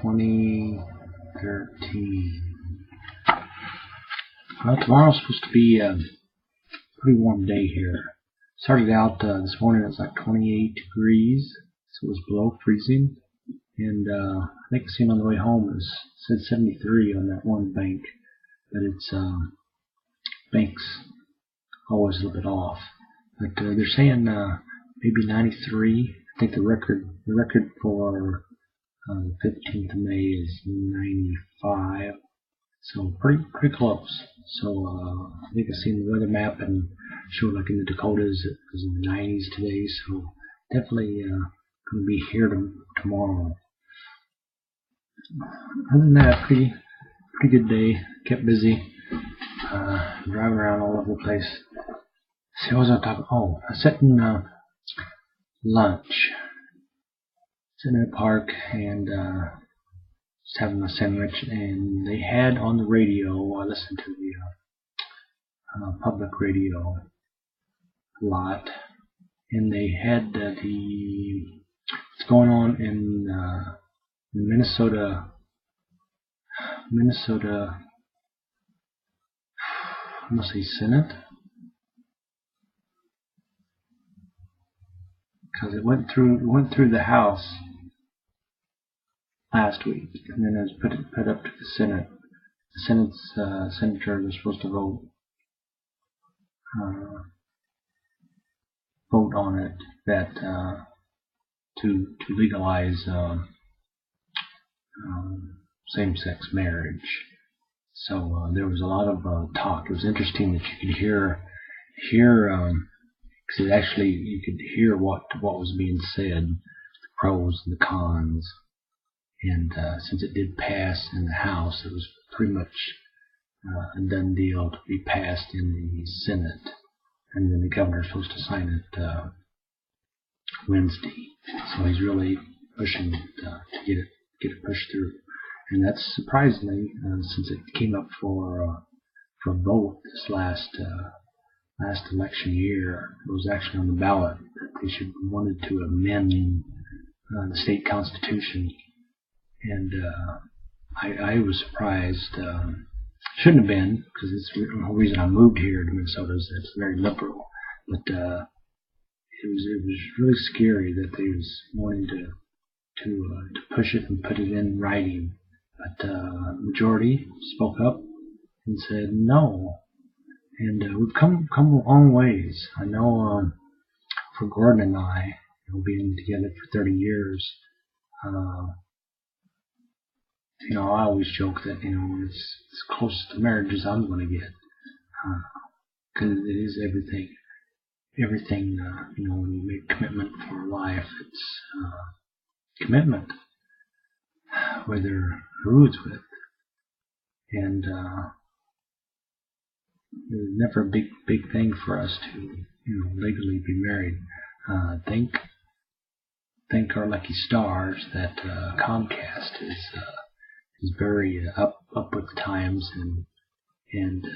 2013. Well, tomorrow's supposed to be a pretty warm day here. Started out this morning, it was like 28 degrees, so it was below freezing. And I think I seen on the way home it said 73 on that one bank, but it's bank's always a little bit off. But they're saying maybe 93. I think the record for the 15th of May is 95. So pretty close. So I think I seen the weather map and showed like in the Dakotas it was in the 90s today. So definitely going to be here tomorrow. Other than that, pretty good day. Kept busy, driving around all over the place. See, what was I talking? Oh, I was sitting lunch, sitting in the park and just having a sandwich, and they had on the radio. I listened to the public radio a lot, and they had what's going on in Minnesota, I must say Senate, because it went through the House last week, and then it was put up to the Senate. The Senate's senators are supposed to vote on it that to legalize same-sex marriage. So there was a lot of talk. It was interesting that you could hear because actually you could hear what was being said, the pros and the cons. And since it did pass in the House, it was pretty much a done deal to be passed in the Senate, and then the governor's supposed to sign it Wednesday. So he's really pushing to get it pushed through. And that's surprisingly, since it came up for vote this last election year, it was actually on the ballot that they wanted to amend the state constitution. And I was surprised. Shouldn't have been, because it's the whole reason I moved here to Minnesota is that it's very liberal. But it was really scary that they was wanting to push it and put it in writing. But majority spoke up and said no. And we've come a long ways. I know for Gordon and I, being together for 30 years. I always joke that, it's as close to marriage as I'm going to get. Because it is everything. Everything, when you make commitment for life, it's commitment. Whether who it's with. And it was never a big thing for us to, legally be married. Thank our lucky stars that Comcast is very up with the times and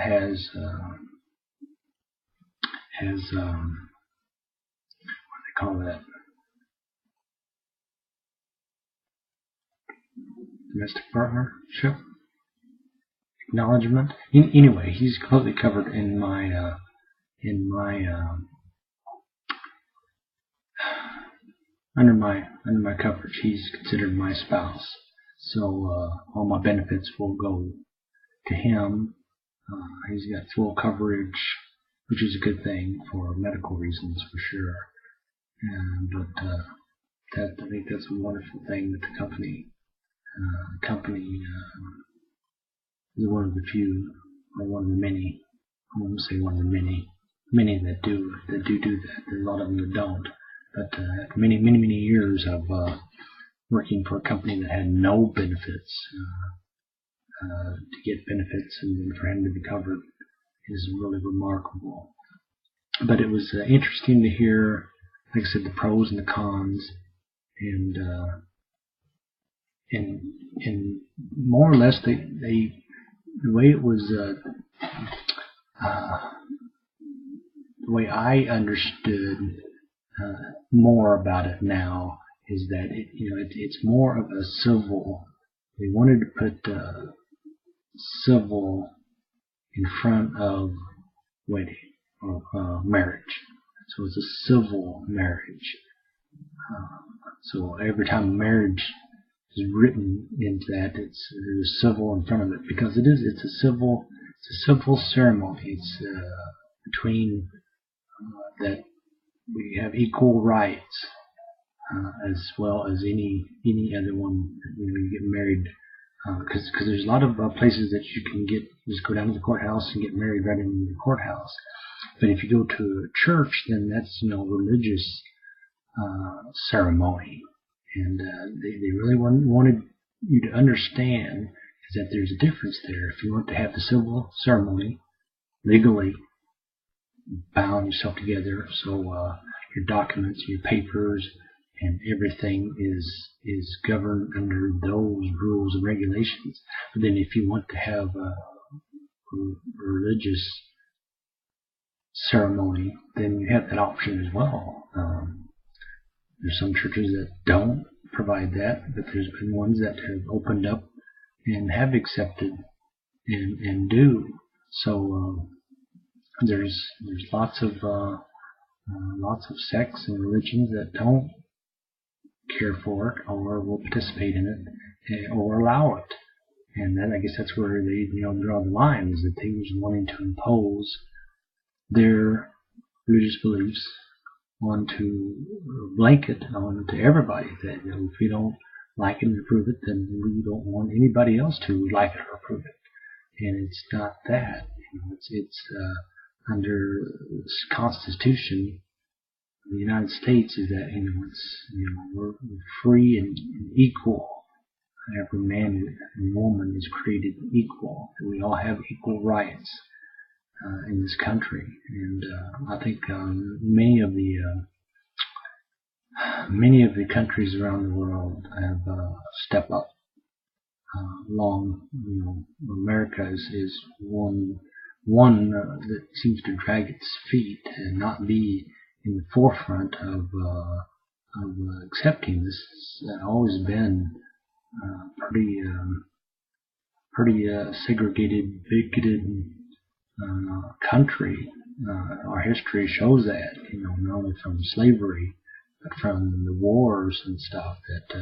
has what do they call that? Domestic partnership acknowledgement. Anyway, he's completely covered in my under my coverage. He's considered my spouse. So all my benefits will go to him. He's got full coverage, which is a good thing for medical reasons for sure. But I think that's a wonderful thing that the company is one of the few, or one of the many. I won't say one of the many that do that. There's a lot of them that don't. But after many years of working for a company that had no benefits, to get benefits and then for him to be covered is really remarkable. But it was interesting to hear, like I said, the pros and the cons, and more or less the way it was, the way I understood more about it now is that it's more of a civil. They wanted to put civil in front of wedding or marriage. So it's a civil marriage. So every time marriage is written into that, there's civil in front of it because it's a civil ceremony. It's between that we have equal rights as well as any other one. You get married because there's a lot of places that you can just go down to the courthouse and get married right in the courthouse. But if you go to a church, then that's religious ceremony, and they really wanted you to understand is that there's a difference there. If you want to have the civil ceremony legally, bound yourself together, so your documents, your papers, and everything is governed under those rules and regulations. But then if you want to have a religious ceremony, then you have that option as well. There's some churches that don't provide that, but there's been ones that have opened up and have accepted and do. So there's lots of sects and religions that don't care for it or will participate in it or allow it. And then I guess that's where they draw the line, is that they was wanting to impose their religious beliefs onto blanket onto everybody, that if we don't like it and approve it, then we don't want anybody else to like it or approve it. And it's not that. It's under this Constitution of the United States is that we're free and equal. Every man and woman is created equal. We all have equal rights in this country, and I think many of the countries around the world have stepped up. America is one that seems to drag its feet and not be in the forefront of accepting this. It's always been pretty segregated, bigoted country. Our history shows that, not only from slavery, but from the wars and stuff that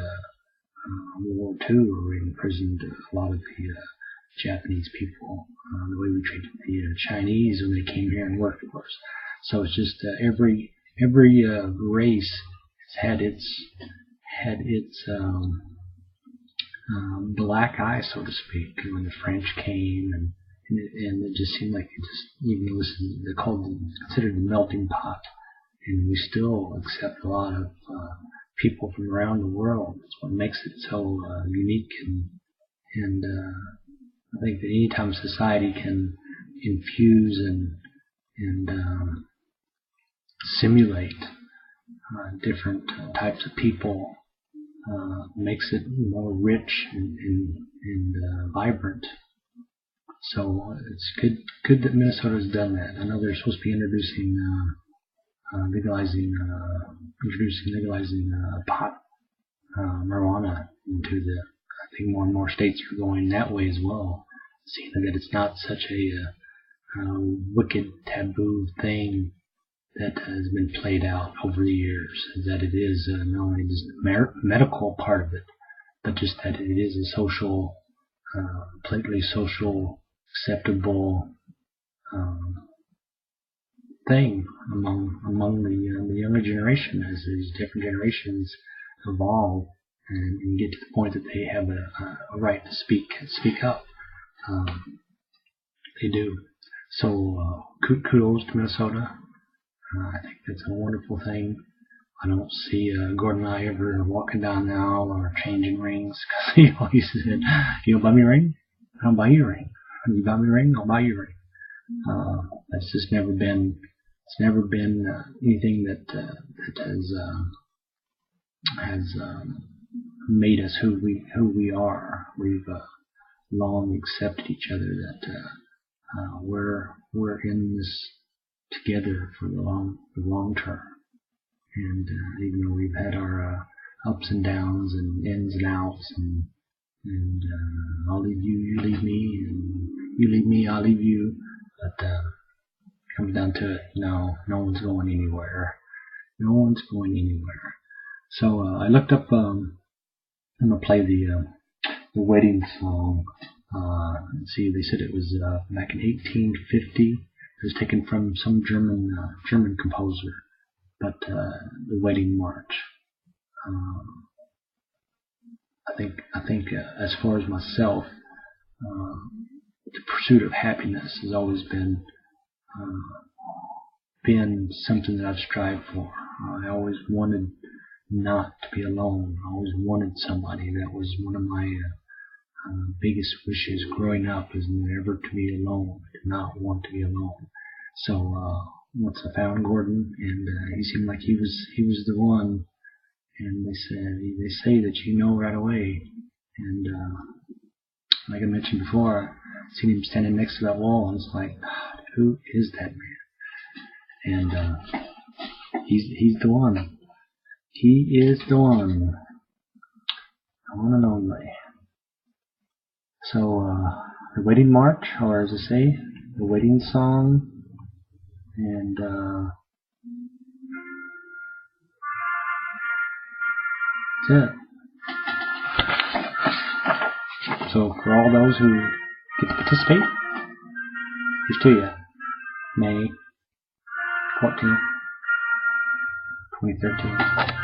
World War II, where we imprisoned a lot of the Japanese people, the way we treated the Chinese when they came here and worked for us. So it's just every race has had its black eye, so to speak. When the French came, and it just seemed like they're considered the melting pot, and we still accept a lot of people from around the world. That's what makes it so unique, and I think that anytime society can infuse and simulate different types of people, makes it more rich and vibrant. So it's good that Minnesota's done that. I know they're supposed to be legalizing pot, marijuana into the. I think more and more states are going that way as well, seeing that it's not such a wicked taboo thing that has been played out over the years, that it is not only the medical part of it, but just that it is a social, completely social, acceptable thing among the younger generation, as these different generations evolve and get to the point that they have a right to speak up. They do. So kudos to Minnesota. I think that's a wonderful thing. I don't see Gordon and I ever walking down the aisle or changing rings, because he always said, "You don't buy me a ring? I'll buy you a ring. You buy me a ring? I'll buy you a ring." That's just never been. It's never been anything that has made us who we are. We've long accepted each other, that we're in this together for the long term. And even though we've had our ups and downs and ins and outs, and I'll leave you, you leave me, and you leave me, I'll leave you. But comes down to it, no one's going anywhere. No one's going anywhere. So I looked up. I'm gonna play the wedding song. Let's see, they said it was back in 1850. It was taken from some German composer, but the wedding march. I think as far as myself, the pursuit of happiness has always been something that I've strived for. I always wanted not to be alone. I always wanted somebody. That was one of my biggest wishes growing up, is never to be alone. I did not want to be alone. So once I found Gordon, and he seemed like he was the one, and they say that you know right away. And like I mentioned before, I seen him standing next to that wall, and it's like, God, who is that man? And he's the one. He is the one. The one and only. So the wedding march, or as I say, the wedding song, and that's it. So for all those who get to participate, here's to you. May 14th, 2013.